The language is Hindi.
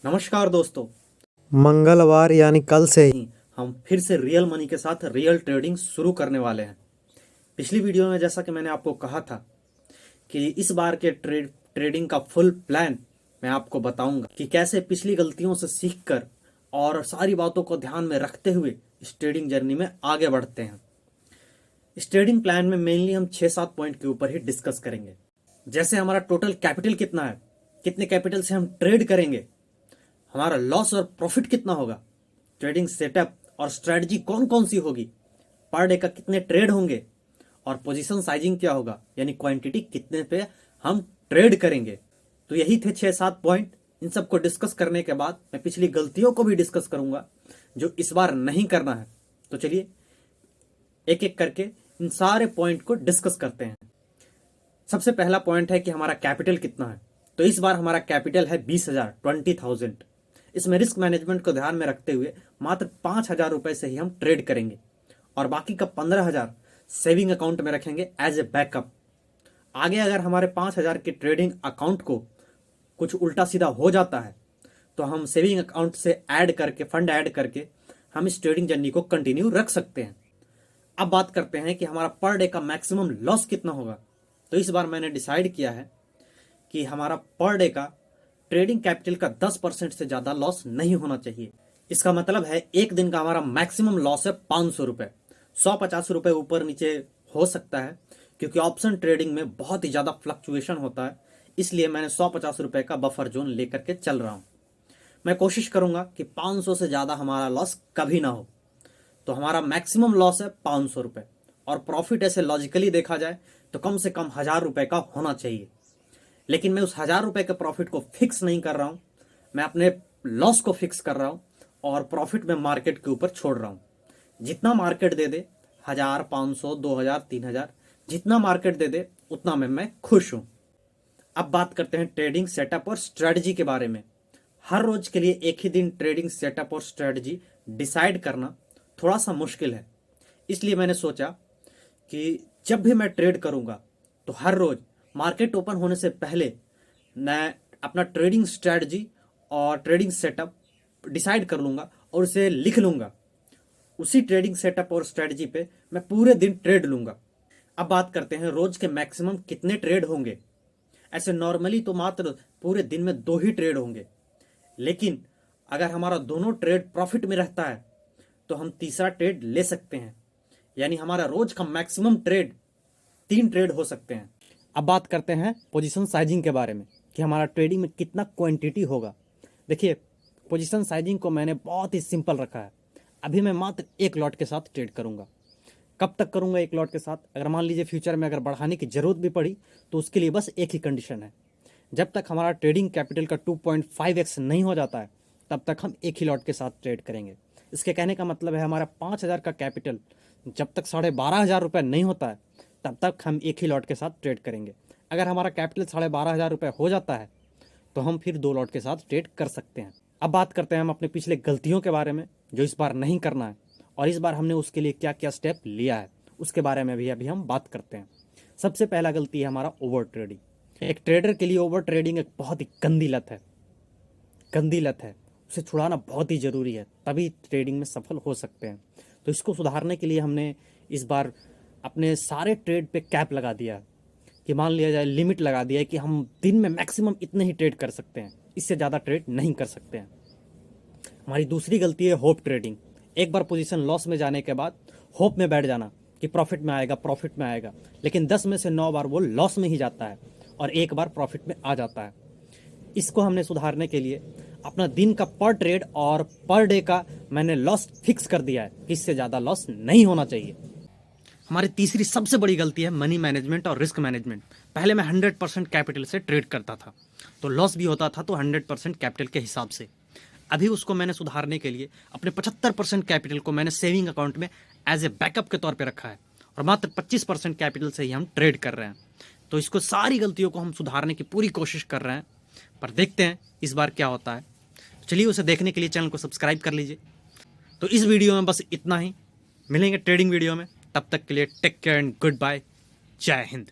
नमस्कार दोस्तों। मंगलवार यानी कल से ही हम फिर से रियल मनी के साथ रियल ट्रेडिंग शुरू करने वाले हैं। पिछली वीडियो में जैसा कि मैंने आपको कहा था कि इस बार के ट्रेडिंग का फुल प्लान मैं आपको बताऊंगा कि कैसे पिछली गलतियों से सीखकर और सारी बातों को ध्यान में रखते हुए इस ट्रेडिंग जर्नी में आगे बढ़ते हैं। इस ट्रेडिंग प्लान में मेनली हम 6-7 पॉइंट के ऊपर ही डिस्कस करेंगे। जैसे हमारा टोटल कैपिटल कितना है, कितने कैपिटल से हम ट्रेड करेंगे, हमारा लॉस और प्रॉफिट कितना होगा, ट्रेडिंग सेटअप और स्ट्रेटजी कौन कौन सी होगी, पर डे का कितने ट्रेड होंगे और पोजीशन साइजिंग क्या होगा, यानी क्वांटिटी कितने पे हम ट्रेड करेंगे। तो यही थे 6-7 पॉइंट। इन सबको डिस्कस करने के बाद मैं पिछली गलतियों को भी डिस्कस करूंगा जो इस बार नहीं करना है। तो चलिए एक एक करके इन सारे पॉइंट को डिस्कस करते हैं। सबसे पहला पॉइंट है कि हमारा कैपिटल कितना है। तो इस बार हमारा कैपिटल है 20,000। इसमें रिस्क मैनेजमेंट को ध्यान में रखते हुए मात्र 5,000 रुपए से ही हम ट्रेड करेंगे और बाकी का 15,000 सेविंग अकाउंट में रखेंगे एज ए बैकअप। आगे अगर हमारे 5,000 के ट्रेडिंग अकाउंट को कुछ उल्टा सीधा हो जाता है तो हम सेविंग अकाउंट से फंड ऐड करके हम इस ट्रेडिंग जर्नी को कंटिन्यू रख सकते हैं। अब बात करते हैं कि हमारा पर डे का मैक्सिमम लॉस कितना होगा। तो इस बार मैंने डिसाइड किया है कि हमारा पर डे का ट्रेडिंग कैपिटल का 10% से ज्यादा लॉस नहीं होना चाहिए। इसका मतलब है एक दिन का हमारा मैक्सिमम लॉस है 500 रुपए। 150 रुपए ऊपर नीचे हो सकता है क्योंकि ऑप्शन ट्रेडिंग में बहुत ही ज्यादा फ्लक्चुएशन होता है, इसलिए मैंने 150 रुपए का बफर जोन लेकर के चल रहा हूं। मैं कोशिश करूंगा कि 500 से ज्यादा हमारा लॉस कभी ना हो। तो हमारा मैक्सिमम लॉस है 500 रुपए और प्रॉफिट ऐसे लॉजिकली देखा जाए तो कम से कम 1,000 रुपए का होना चाहिए। लेकिन मैं उस 1,000 रुपए के प्रॉफिट को फिक्स नहीं कर रहा हूं, मैं अपने लॉस को फिक्स कर रहा हूं और प्रॉफिट में मार्केट के ऊपर छोड़ रहा हूं। जितना मार्केट दे दे, 1,000, 500, 2,000, 3,000, जितना मार्केट दे दे उतना में मैं खुश हूं। अब बात करते हैं ट्रेडिंग सेटअप और स्ट्रेटजी के बारे में। हर रोज के लिए एक ही दिन ट्रेडिंग सेटअप और स्ट्रेटजी डिसाइड करना थोड़ा सा मुश्किल है, इसलिए मैंने सोचा कि जब भी मैं ट्रेड करूंगा तो हर रोज मार्केट ओपन होने से पहले मैं अपना ट्रेडिंग स्ट्रेटजी और ट्रेडिंग सेटअप डिसाइड कर लूंगा और उसे लिख लूंगा। उसी ट्रेडिंग सेटअप और स्ट्रेटजी पे मैं पूरे दिन ट्रेड लूंगा। अब बात करते हैं रोज के मैक्सिमम कितने ट्रेड होंगे। ऐसे नॉर्मली तो मात्र पूरे दिन में 2 ही ट्रेड होंगे, लेकिन अगर हमारा दोनों ट्रेड प्रॉफिट में रहता है तो हम तीसरा ट्रेड ले सकते हैं, यानी हमारा रोज का मैक्सिमम ट्रेड 3 ट्रेड हो सकते हैं। अब बात करते हैं पोजीशन साइजिंग के बारे में कि हमारा ट्रेडिंग में कितना क्वांटिटी होगा। देखिए, पोजीशन साइजिंग को मैंने बहुत ही सिंपल रखा है। अभी मैं मात्र 1 लॉट के साथ ट्रेड करूंगा। कब तक करूंगा 1 लॉट के साथ? अगर मान लीजिए फ्यूचर में अगर बढ़ाने की जरूरत भी पड़ी तो उसके लिए बस एक ही कंडीशन है, जब तक हमारा ट्रेडिंग कैपिटल का 2.5x नहीं हो जाता है तब तक हम एक ही लॉट के साथ ट्रेड करेंगे। इसके कहने का मतलब है हमारा 5,000 का कैपिटल जब तक 12,500 रुपये नहीं होता है तब तक हम एक ही लॉट के साथ ट्रेड करेंगे। अगर हमारा कैपिटल 12,500 रुपये हो जाता है तो हम फिर 2 लॉट के साथ ट्रेड कर सकते हैं। अब बात करते हैं हम अपने पिछले गलतियों के बारे में जो इस बार नहीं करना है और इस बार हमने उसके लिए क्या क्या स्टेप लिया है उसके बारे में भी अभी हम बात करते हैं। सबसे पहला गलती है हमारा ओवर ट्रेडिंग। एक ट्रेडर के लिए ओवर ट्रेडिंग एक बहुत ही गंदी लत है। उसे छुड़ाना बहुत ही ज़रूरी है, तभी ट्रेडिंग में सफल हो सकते हैं। तो इसको सुधारने के लिए हमने इस बार अपने सारे ट्रेड पे कैप लगा दिया है कि मान लिया जाए लिमिट लगा दिया है कि हम दिन में मैक्सिमम इतने ही ट्रेड कर सकते हैं, इससे ज़्यादा ट्रेड नहीं कर सकते हैं। हमारी दूसरी गलती है होप ट्रेडिंग। एक बार पोजीशन लॉस में जाने के बाद होप में बैठ जाना कि प्रॉफिट में आएगा, लेकिन 10 में से 9 बार वो लॉस में ही जाता है और एक बार प्रॉफिट में आ जाता है। इसको हमने सुधारने के लिए अपना दिन का पर ट्रेड और पर डे का मैंने लॉस फिक्स कर दिया है कि इससे ज़्यादा लॉस नहीं होना चाहिए। हमारी तीसरी सबसे बड़ी गलती है मनी मैनेजमेंट और रिस्क मैनेजमेंट। पहले मैं 100% कैपिटल से ट्रेड करता था तो लॉस भी होता था तो 100% कैपिटल के हिसाब से। अभी उसको मैंने सुधारने के लिए अपने 75% कैपिटल को मैंने सेविंग अकाउंट में एज ए बैकअप के तौर पे रखा है और मात्र 25% कैपिटल से ही हम ट्रेड कर रहे हैं। तो इसको सारी गलतियों को हम सुधारने की पूरी कोशिश कर रहे हैं, पर देखते हैं इस बार क्या होता है। चलिए उसे देखने के लिए चैनल को सब्सक्राइब कर लीजिए। तो इस वीडियो में बस इतना ही, मिलेंगे ट्रेडिंग वीडियो में, तब तक के लिए take care and goodbye. जय हिंद।